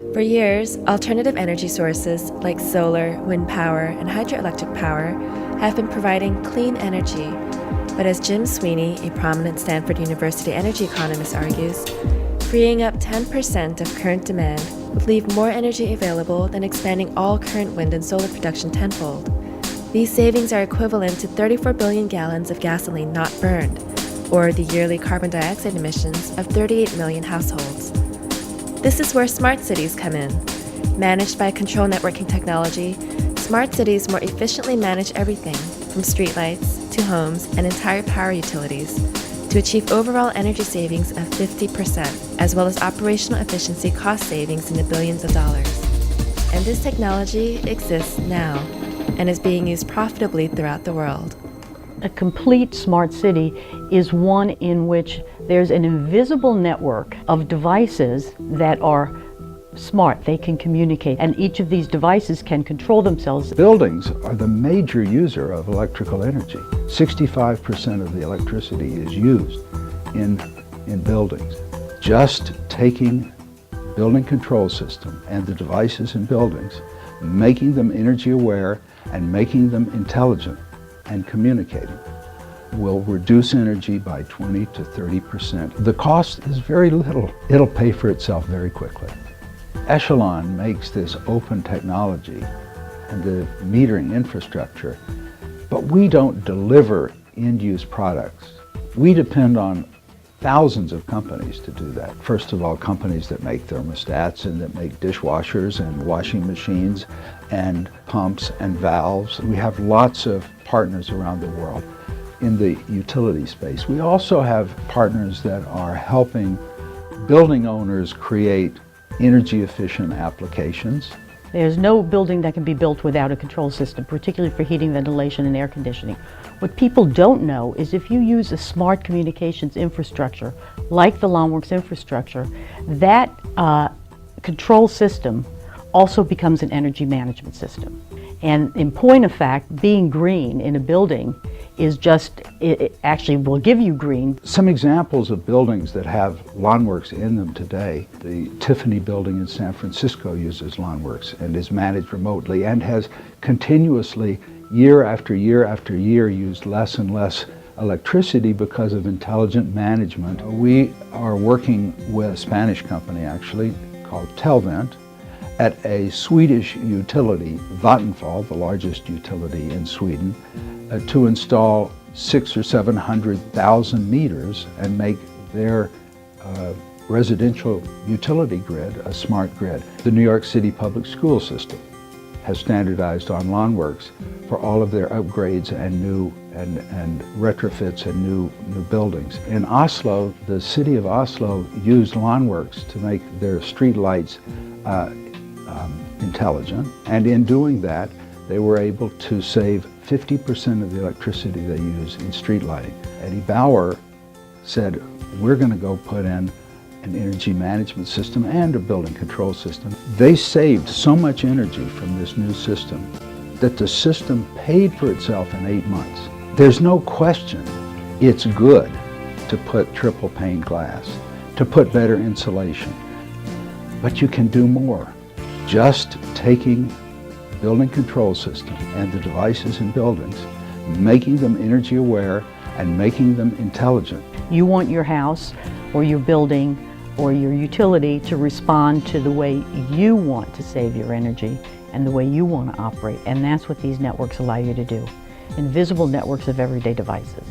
For years, alternative energy sources like solar, wind power, and hydroelectric power have been providing clean energy. But as Jim Sweeney, a prominent Stanford University energy economist, argues, freeing up 10% of current demand would leave more energy available than expanding all current wind and solar production tenfold. These savings are equivalent to 34 billion gallons of gasoline not burned, or the yearly carbon dioxide emissions of 38 million households. This is where smart cities come in. Managed by control networking technology, smart cities more efficiently manage everything from streetlights to homes and entire power utilities to achieve overall energy savings of 50%, as well as operational efficiency cost savings in the billions of dollars. And this technology exists now and is being used profitably throughout the world. A complete smart city is one in which there's an invisible network of devices that are smart. They can communicate, and each of these devices can control themselves. Buildings are the major user of electrical energy. 65% of the electricity is used in buildings. Just taking building control system and the devices in buildings, making them energy aware and making them intelligent and communicating will reduce energy by 20 to 30%. The cost is very little. It'll pay for itself very quickly. Echelon makes this open technology and the metering infrastructure, but we don't deliver end-use products. We depend on thousands of companies to do that. First of all, companies that make thermostats and that make dishwashers and washing machines and pumps and valves. We have lots of partners around the world in the utility space. We also have partners that are helping building owners create energy efficient applications. There's no building that can be built without a control system, particularly for heating, ventilation, and air conditioning. What people don't know is if you use a smart communications infrastructure, like the LawnWorks infrastructure, that control system also becomes an energy management system. And in point of fact, being green in a building is just, it actually will give you green. Some examples of buildings that have LawnWorks in them today. The Tiffany building in San Francisco uses LawnWorks and is managed remotely and has continuously, year after year after year, used less and less electricity because of intelligent management. We are working with a Spanish company actually called Telvent at a Swedish utility, Vattenfall, the largest utility in Sweden, to install 600,000 or 700,000 meters and make their residential utility grid a smart grid. The New York City public school system has standardized on LawnWorks for all of their upgrades and new and retrofits and new buildings. In Oslo, the city of Oslo used LawnWorks to make their street lights intelligent, and in doing that they were able to save 50% of the electricity they use in street lighting. Eddie Bauer said, we're going to go put in an energy management system and a building control system. They saved so much energy from this new system that the system paid for itself in 8 months. There's no question it's good to put triple pane glass, to put better insulation, but you can do more. Just taking building control system and the devices in buildings, making them energy aware and making them intelligent. You want your house or your building or your utility to respond to the way you want to save your energy and the way you want to operate, and that's what these networks allow you to do. Invisible networks of everyday devices.